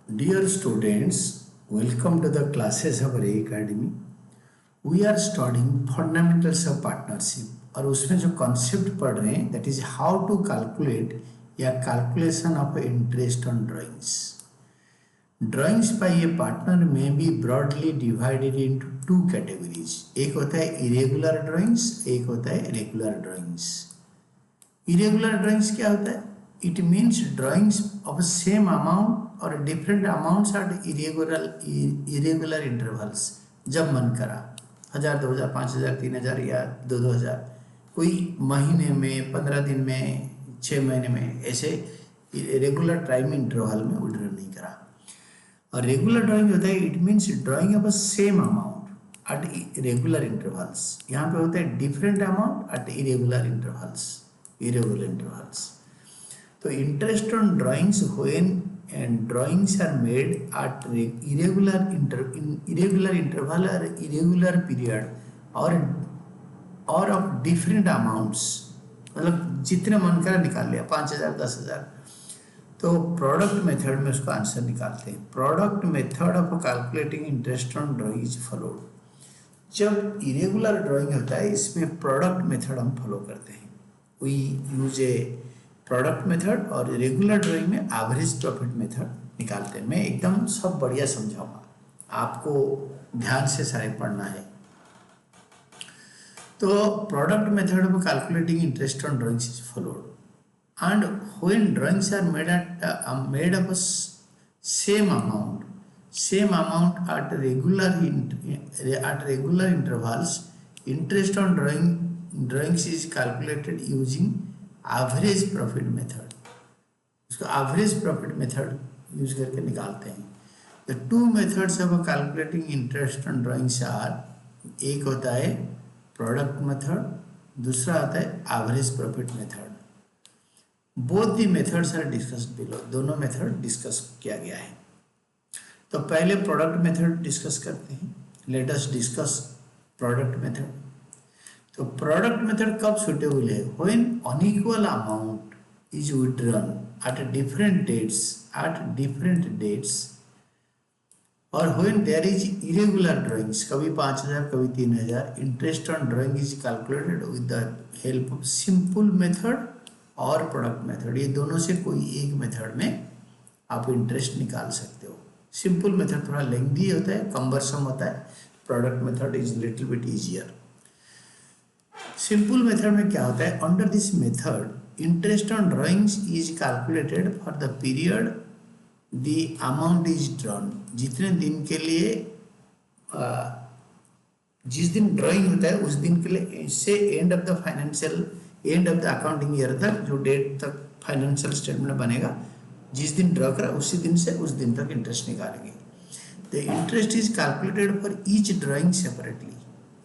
Dear students, welcome to the classes of Ray Academy. We are studying fundamentals of partnership और उसमें जो concept पढ़ रहे हैं that is how to calculate या calculation of interest on drawings. Drawings by a partner may be broadly divided into two categories. एक होता है irregular drawings, एक होता है regular drawings. Irregular drawings क्या होता है? It means drawings of same amount और different amounts at irregular intervals. जब मन करा 1000, 2000, 5000, 3000 या 2000, कोई महीने में, 15 दिन में, 6 महीने में, ऐसे रेगुलर टाइम इंटरवल में विड्रॉ नहीं करा. और रेगुलर ड्राइंग होता है it means drawing of same amount at regular intervals. यहाँ पे होता है different amount at irregular intervals. तो interest on drawings when and drawings are made at irregular interval or irregular period or of different amounts. मतलब जितने मन करा निकाल लिया 5000 10,000. तो प्रोडक्ट मेथड में उसका आंसर निकालते हैं. Product method of calculating interest on drawing is followed. जब इरेगुलर ड्राइंग होता है इसमें प्रोडक्ट मेथड हम फॉलो करते हैं. We use a product method और रेगुलर ड्राइंग में एवरेज प्रॉफिट मेथड निकालते हैं. मैं एकदम सब बढ़िया समझाऊंगा, आपको ध्यान से सारे पढ़ना है. तो product method of calculating interest on drawings is followed and when drawings are made of same amount at regular intervals, interest on drawings is calculated using average profit method. उसको एवरेज प्रॉफिट मेथड यूज करके निकालते हैं. The two methods of calculating interest on drawings are, एक होता है product method, दूसरा होता है average profit method. Both the methods are discussed below. दोनों मेथड डिस्कस किया गया है. तो पहले प्रोडक्ट मेथड डिस्कस करते हैं. Let us discuss product method. तो प्रोडक्ट मेथड कब सुटेबल है? When unequal amount is withdrawn at different dates और when there is irregular drawings, कभी 5000 कभी 3000. Interest on drawing is calculated with the help of simple method और product method. ये दोनों से कोई एक मेथड में आप इंटरेस्ट निकाल सकते हो. सिंपल मेथड थोड़ा लेंथी होता है, कम्बरसम होता है. Product method is little bit easier. Simple method में क्या होता है? Under this method interest on drawings is calculated for the period the amount is drawn. जितने दिन के लिए जिस दिन ड्राइंग होता है उस दिन के लिए से end of the accounting year तक, जो डेट तक फाइनेंशियल स्टेटमेंट बनेगा, जिस दिन ड्रॉ करा उसी दिन से उस दिन तक इंटरेस्ट निकालेंगे. The interest is calculated for each drawing separately.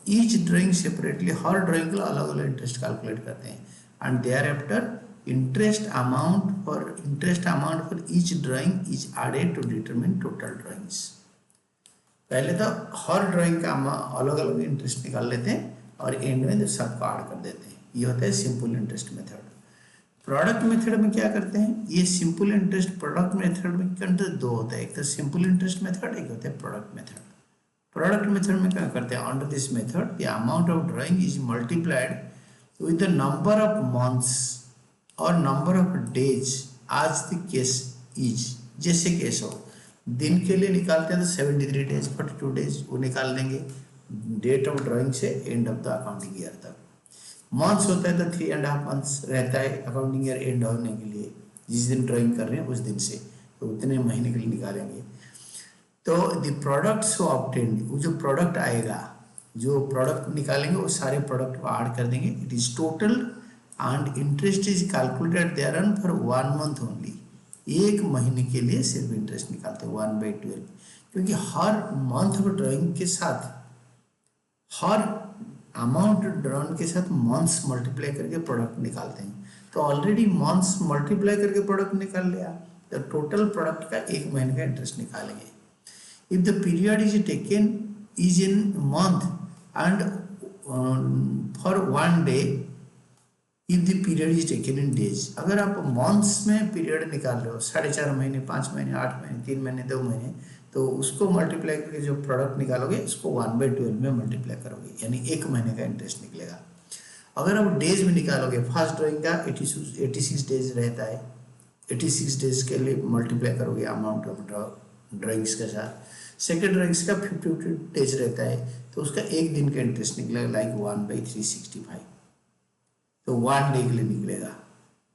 Each drawing separately, हर ड्राइंग के लिए अलग अलग इंटरेस्ट कैलकुलेट करते हैं. And thereafter interest amount for each drawing is added to determine total drawings. पहले तो हर ड्राइंग का अलग अलग इंटरेस्ट निकाल लेते हैं और एंड में सबको ऐड कर देते हैं. ये होता है simple interest method. Product method में क्या करते हैं? ये सिंपल इंटरेस्ट प्रोडक्ट मेथड में कंटेंट दो होता है. एक तो सिंपल इंटरेस्ट मेथड, एक होता है प्रोडक्ट मेथड. प्रोडक्ट मेथड में क्या करते हैं? Under this method the amount of drawing is multiplied with the number of months और नंबर ऑफ डेज आज द केस इज. जैसे केस हो, दिन के लिए निकालते हैं तो 73 डेज, 42 डेज वो निकाल देंगे डेट ऑफ ड्राइंग से end of the accounting year तक. मंथ्स होता है तो 3.5 मंथ्स रहता है अकाउंटिंग ईयर एंड होने के लिए. जिस दिन ड्राइंग कर रहे हैं उस दिन से, तो उतने महीने के लिए निकालेंगे. तो द प्रोडक्ट्स ऑब्टेन्ड, वो जो प्रोडक्ट आएगा, जो प्रोडक्ट निकालेंगे वो सारे प्रोडक्ट को ऐड कर देंगे. It is total and interest is calculated thereon for 1 month only. एक महीने के लिए सिर्फ इंटरेस्ट निकालते हैं 1/12, क्योंकि हर मंथ ऑफ ड्राइंग के साथ, हर अमाउंट ड्रॉन के साथ मंथ्स मल्टीप्लाई करके प्रोडक्ट निकालते हैं. तो ऑलरेडी मंथ्स मल्टीप्लाई करके प्रोडक्ट निकाल लिया, तो टोटल प्रोडक्ट का एक महीने का इंटरेस्ट निकालेंगे. If the period is taken is in month and for 1 day, if the period is taken in days, अगर आप मंथ्स में पीरियड निकाल रहे हो 4.5 महीने, 5 महीने, 8 महीने, 3 महीने, 2 महीने, तो उसको मल्टीप्लाई करके जो प्रोडक्ट निकालोगे उसको 1/12 में मल्टीप्लाई करोगे, यानी 1 महीने का इंटरेस्ट निकलेगा। अगर आप डेज में निकालोगे, फर्स्ट ड्राइंग का 86 डेज रहता है, 86 डेज के लिए मल्टीप्लाई करोगे अमाउंट ऑफ ड्राइंग्स के साथ। सेकेंड ड्राइंग्स का 50 डेज रहता है, तो उसका 1 दिन का इंटरेस्ट निकलेगा, लाइक 1/365, तो 1 डे के लिए निकलेगा।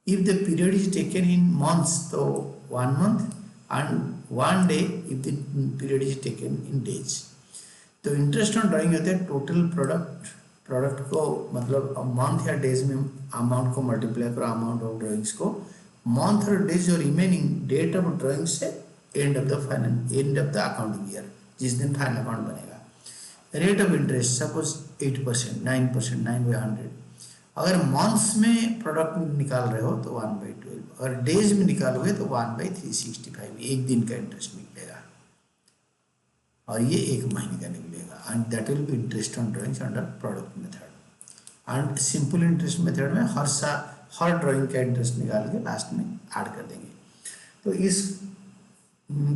If the period is taken in months, तो 1 month, and 1 day if the period is taken in days. तो इंटरेस्ट ऑन ड्राइंग होता है टोटल प्रोडक्ट को, मतलब मंथ या डेज में अमाउंट को मल्टीप्लाई करो, अमाउंट ऑफ ड्राइंग्स को, मंथ और डेज और रिमेनिंग डेट ऑफ ड्राइंग से end of the accounting year, जिस दिन फाइनल अकाउंट बनेगा। Rate of interest suppose 8%, 9%, 9/100। अगर मंथ्स में प्रोडक्ट निकाल रहे हो तो 1/12, अगर डेज में निकालोगे तो 1/365, 1 दिन का इंटरेस्ट निकलेगा, और ये 1 महीने का निकलेगा, and that will be interest on drawings under product method. And simple interest method में हर ड्राइंग का इंटरेस्ट निकाल के लास्ट में ऐड कर देंगे। तो इस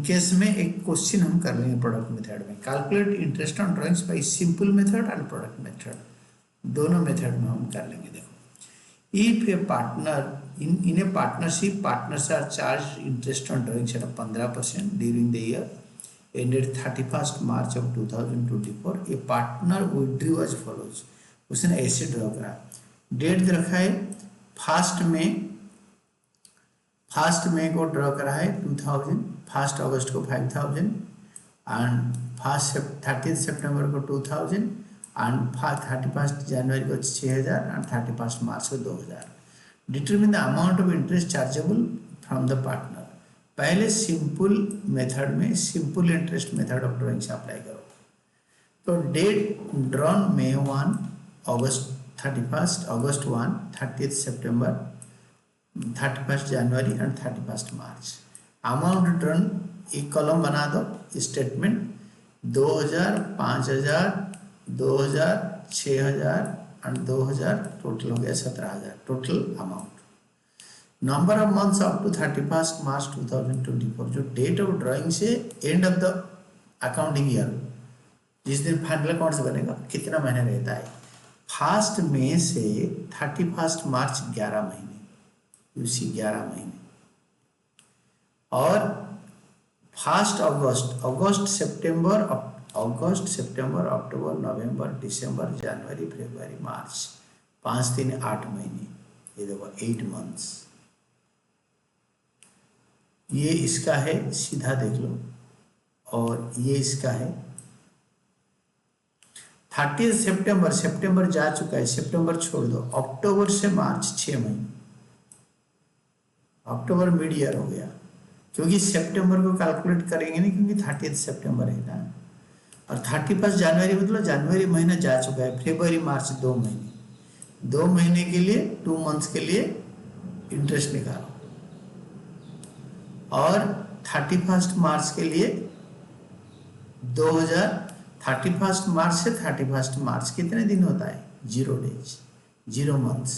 केस में एक क्वेश्चन हम कर लेंगे प्रोडक्ट मेथड में, calculate interest on drawings by simple method and product method, दोनों मेथड में हम कर लेंगे। देखो, if a partner in a partnership, partners are charge interest on drawings at 15% during the year ended 31st March of 2024, a partner withdrew as follows. उसने ऐसे draw करा, date दे रखा है फर्स्ट में को ड्रॉ करा है 2000, 1 अगस्त को 5000, एंड 30 सितंबर को 2000, एंड 31 जनवरी को 6000, एंड 31 मार्च को 2000। Determine the amount of interest chargeable from the partner. पहले सिंपल मेथड में simple interest method of drawings apply करो। तो डेट ड्रॉन May 1, अगस्त 31, अगस्त 1, 30 सितंबर, 31 जनवरी एंड 31 मार्च। अमाउंट ड्रॉन एक कॉलम बना दो, स्टेटमेंट 2000, 5000, 2000, 6000 एंड 2000, टोटल हो गया 17000 total amount. Number of months up to 31 March 2024, जो डेट ऑफ ड्राइंग से end of the accounting year, जिस दिन फाइनल अकाउंट्स बनेगा, कितना महीने रहता है। 1 मई से 31 मार्च 11 महीने, यूसी 11 महीने, और 1 अगस्त सितंबर, अक्टूबर, नवंबर, दिसंबर, जनवरी, फरवरी, मार्च, 5 3 8 महीने, ये देखो 8 मंथ्स। ये इसका है, सीधा देख लो, और ये इसका है 30 सितंबर जा चुका है, सितंबर छोड़ दो, अक्टूबर से मार्च 6 महीने, अक्टूबर मिड ईयर हो गया, क्योंकि सितंबर को कैलकुलेट करेंगे नहीं, क्योंकि 30 सितंबर है ना, और 31 जनवरी मतलब जनवरी महीना जा चुका है, फरवरी मार्च 2 महीने, 2 महीने के लिए 2 मंथ्स के लिए इंटरेस्ट निकालो, और 31 मार्च के लिए 31 मार्च से 31 मार्च कितने दिन होता है, 0 डेज, 0 मंथ्स,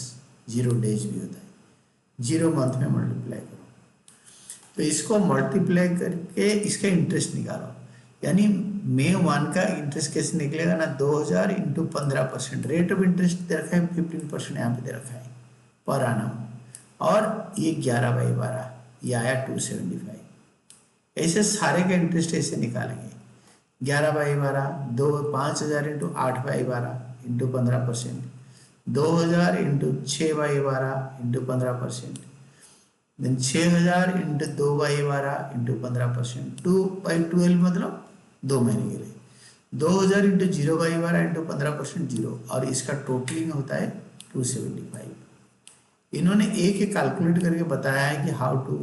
0 डेज भी होता है, 0 मंथ में मल्टीप्लाई करो। तो इसको मल्टीप्लाई करके इसका इंटरेस्ट निकालो, यानी May 1 का इंटरेस्ट कैसे निकलेगा ना, 2000 इंटू 15%, रेट ऑफ इंटरेस्ट दे रखा है 15% यहाँ पे दे रखा है पर आनम, और ये 11/12, ये आया 275। ऐसे सारे का इंटरेस्ट ऐसे निकालेंगे, 11/12, 5000 into 8/12 into 15%, 2000 into 6/12 into 15%, then 6000 into 2/12 into 15%, 2/12 मतलब 2 महीने के लिए, 2000 इंटू 0/12 इंटू 15% 0, और इसका टोटलिंग होता है 275। इन्होंने एक कैलकुलेट करके बताया है कि how to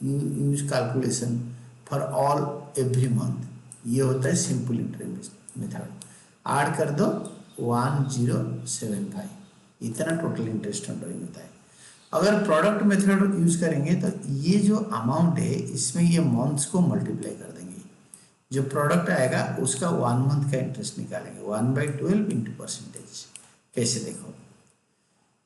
use calculation for all every month. ये होता है सिंपल इंटरेस्ट मेथड, ऐड कर दो 1075, इतना टोटल इंटरेस्ट ऑन ड्राइंग होता है। अगर प्रोडक्ट मेथड यूज करेंगे तो ये जो अमाउंट है इसमें ये मंथ्स को मल्टीप्लाई कर देंगे, जो प्रोडक्ट आएगा उसका 1 मंथ का इंटरेस्ट निकालेंगे, 1/12 इंटू परसेंटेज। कैसे देखो,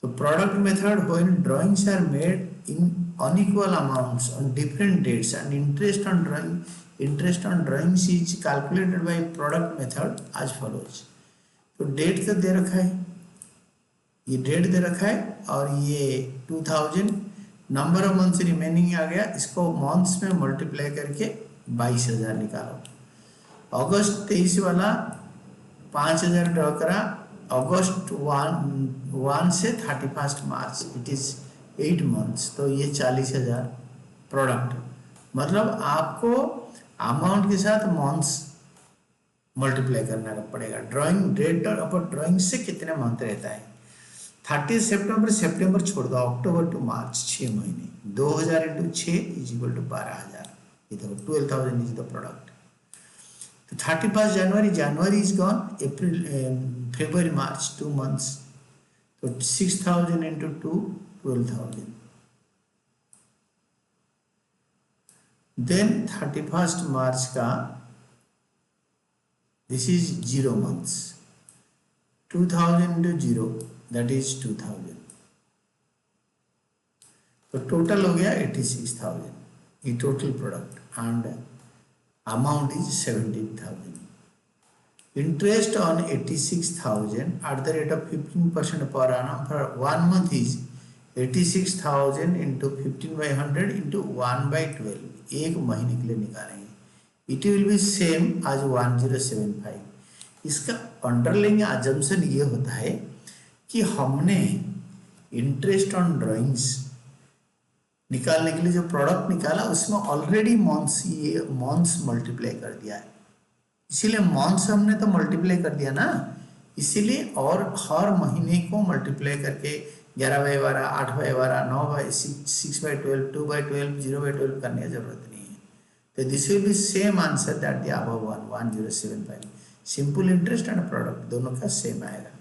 The product method, when drawings are made in unequal amounts on different dates and interest on drawings is calculated by product method as follows. तो डेट तो दे रखा है, ये डेट दे रखा है और ये 2000 नंबर ऑफ मंथ्स रिमेनिंग आ गया, इसको मंथ्स में मल्टीप्लाई करके 22,000 निकालो। अगस्त 23 वाला 5,000 ड्रॉ करा, अगस्त 1 से 31 मार्च, इट इज 8 मंथ्स, तो ये 40,000 प्रोडक्ट। मतलब आपको अमाउंट के साथ मंथ्स मल्टीप्लाई करना पड़ेगा। ड्राइंग डेट और अपर ड्राइंग से कितने मंथ रहता है, 30 सितंबर छोड़ दो, अक्टूबर टू मार्च 6 महीने, 2000 इंटू 6 इज इक्वल टू 12,000, ये देखो 12,000 इज द प्रोडक्ट। तो 31 जनवरी is gone, April February March 2 months, so 6,000 into 2 12,000, then 31st March का this is 0 months, 2,000 into 0 that is 2,000, तो टोटल हो गया 86,000, ये total product and amount is 17,000। Interest on 86,000 at the rate of 15% per annum for 1 month is 86,000 into 15 by 100 into 1 by 12, एक महीने के लिए निकालेंगे। It will be same as 1075। इसका अंडरलाइंग अजम्पशन ये होता है कि हमने इंटरेस्ट ऑन ड्राइंग्स निकालने के लिए जो प्रोडक्ट निकाला उसमें ऑलरेडी मंथ्स मल्टीप्लाई कर दिया है, इसीलिए मंथ्स हमने तो मल्टीप्लाई कर दिया ना, इसीलिए और हर महीने को मल्टीप्लाई करके 11 by 12, 8 by 12, 9 by 6 by 12, 2 by 12, 0 by 12 करने की जरूरत नहीं है। तो this will be same answer that the above one 1075। Simple interest and product दोनों का सेम आएगा।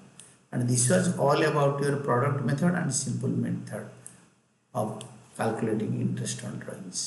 And this was all about your product method and simple method of calculating interest on drawings.